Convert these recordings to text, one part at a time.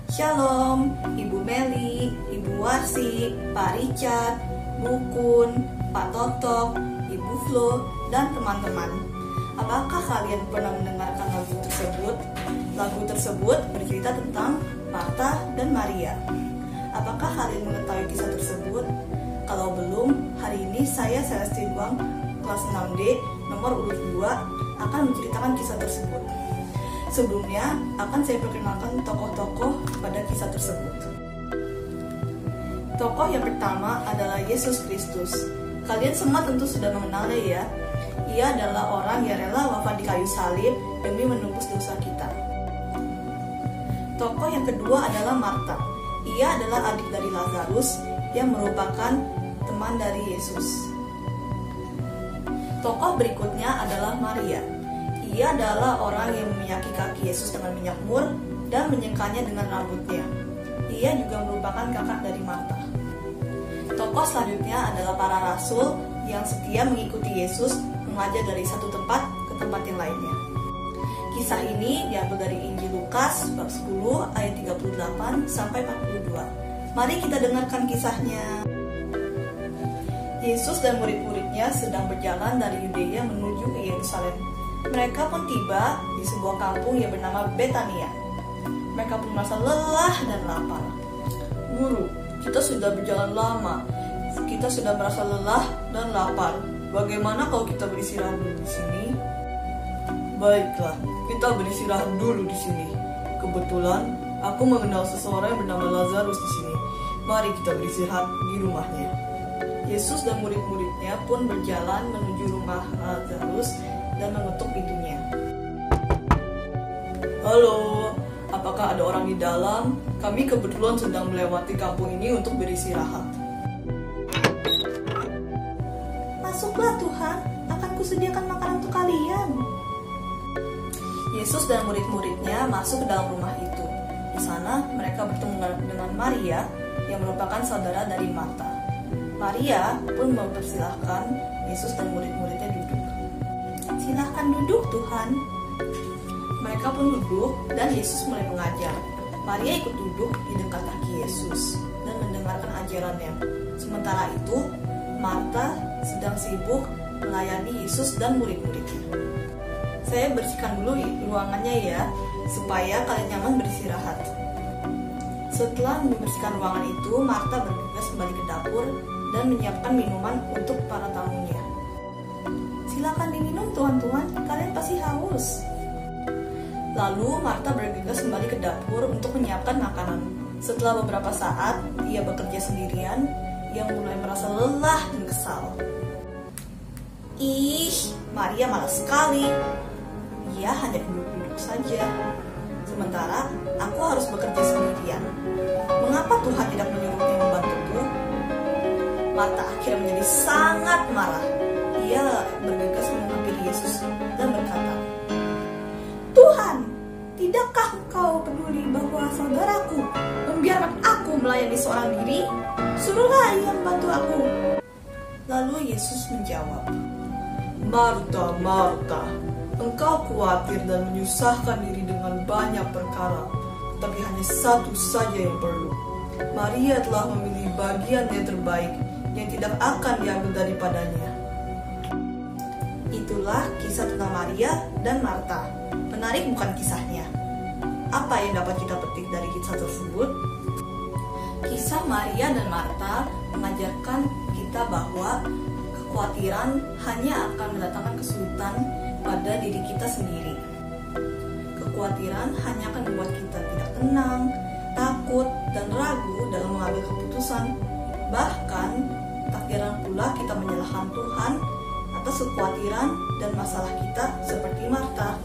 Shalom, Ibu Meli, Ibu Warsi, Pak Richard, Bu Kun, Pak Totok, Ibu Flo, dan teman-teman. Apakah kalian pernah mendengarkan lagu tersebut? Lagu tersebut bercerita tentang Martha dan Maria. Apakah kalian mengetahui kisah tersebut? Kalau belum, hari ini saya Celestine Wang, kelas 6D, nomor urut 2, akan menceritakan kisah tersebut. Sebelumnya, akan saya perkenalkan tokoh-tokoh pada kisah tersebut. Tokoh yang pertama adalah Yesus Kristus. Kalian semua tentu sudah mengenalnya ya. Ia adalah orang yang rela wafat di kayu salib demi menebus dosa kita. Tokoh yang kedua adalah Martha. Ia adalah adik dari Lazarus yang merupakan teman dari Yesus. Tokoh berikutnya adalah Maria. Ia adalah orang yang meminyaki kaki Yesus dengan minyak mur dan menyekanya dengan rambutnya. Ia juga merupakan kakak dari Martha. Tokoh selanjutnya adalah para rasul yang setia mengikuti Yesus mengajar dari satu tempat ke tempat yang lainnya. Kisah ini diambil dari Injil Lukas bab 10 ayat 38 sampai 42. Mari kita dengarkan kisahnya. Yesus dan murid-muridnya sedang berjalan dari Yudea menuju ke Yerusalem. Mereka pun tiba di sebuah kampung yang bernama Betania. Mereka pun merasa lelah dan lapar. Guru, kita sudah berjalan lama. Kita sudah merasa lelah dan lapar. Bagaimana kalau kita beristirahat dulu di sini? Baiklah, kita beristirahat dulu di sini. Kebetulan aku mengenal seseorang yang bernama Lazarus di sini. Mari kita beristirahat di rumahnya. Yesus dan murid-muridnya pun berjalan menuju rumah Lazarus dan mengetuk pintunya. Halo, apakah ada orang di dalam? Kami kebetulan sedang melewati kampung ini untuk beristirahat. Masuklah Tuhan, akan kusediakan makanan untuk kalian. Yesus dan murid-muridnya masuk ke dalam rumah itu. Di sana mereka bertemu dengan Maria yang merupakan saudara dari Martha. Maria pun mempersilahkan Yesus dan murid-muridnya duduk. Silahkan duduk Tuhan. Mereka pun duduk dan Yesus mulai mengajar. Maria ikut duduk di dekat kaki Yesus dan mendengarkan ajarannya. Sementara itu, Martha sedang sibuk melayani Yesus dan murid-muridnya. Saya bersihkan dulu ruangannya ya, supaya kalian nyaman beristirahat. Setelah membersihkan ruangan itu, Martha bergegas kembali ke dapur dan menyiapkan minuman untuk para tamunya. Silakan diminum tuan-tuan, kalian pasti haus. Lalu Martha bergegas kembali ke dapur untuk menyiapkan makanan. Setelah beberapa saat, ia bekerja sendirian, ia mulai merasa lelah dan kesal. Ih, Maria malas sekali. Ia hanya duduk-duduk saja. Sementara aku harus bekerja sendirian. Mengapa Tuhan tidak menyuruhnya membantuku? Martha akhirnya menjadi sangat marah. Ia bergegas menghampiri Yesus dan berkata, Tuhan, tidakkah engkau peduli bahwa saudaraku membiarkan aku melayani seorang diri? Suruhlah ia membantu aku. Lalu Yesus menjawab, Martha, Martha, engkau khawatir dan menyusahkan diri dengan banyak perkara, tapi hanya satu saja yang perlu. Maria telah memilih bagian yang terbaik yang tidak akan diambil daripadanya. Itulah kisah tentang Maria dan Martha. Menarik bukan kisahnya? Apa yang dapat kita petik dari kisah tersebut? Kisah Maria dan Martha mengajarkan kita bahwa kekhawatiran hanya akan mendatangkan kesulitan pada diri kita sendiri. Kekhawatiran hanya akan membuat kita tidak tenang, takut, dan ragu dalam mengambil keputusan. Bahkan, tak jarang pula kita menyalahkan Tuhan atas kekhawatiran dan masalah kita seperti Martha.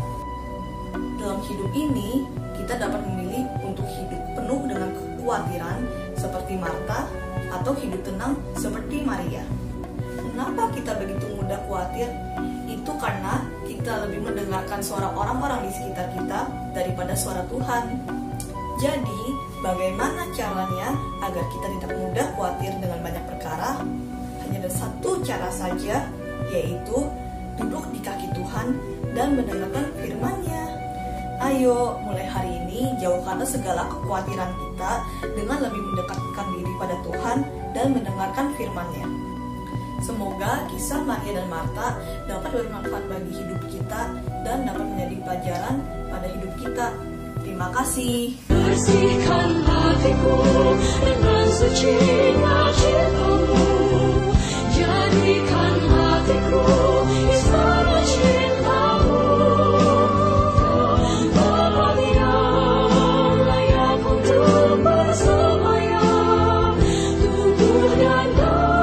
Dalam hidup ini, kita dapat memilih untuk hidup penuh dengan kekhawatiran seperti Martha atau hidup tenang seperti Maria. Kenapa kita begitu mudah khawatir? Itu karena kita lebih mendengarkan suara orang-orang di sekitar kita daripada suara Tuhan. Jadi, bagaimana caranya agar kita tidak mudah khawatir dengan banyak perkara? Hanya ada satu cara saja, yaitu duduk di kaki Tuhan dan mendengarkan firman-Nya. Ayo, mulai hari ini jauhkanlah segala kekhawatiran kita dengan lebih mendekatkan diri pada Tuhan dan mendengarkan firman-Nya. Semoga kisah Maria dan Marta dapat bermanfaat bagi hidup kita dan dapat menjadi pelajaran pada hidup kita. Terima kasih. Bersihkan hatiku dengan sucinya cinta-Mu, jadikan hatiku istana cinta-Mu, tempat yang layak untuk bersemayam, tubuh dan darah-Mu,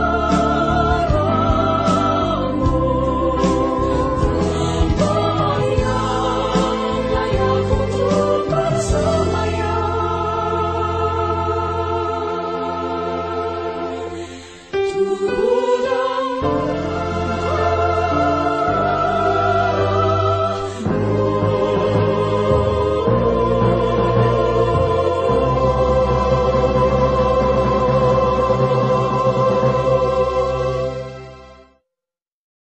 tempat yang layak untuk bersemayam.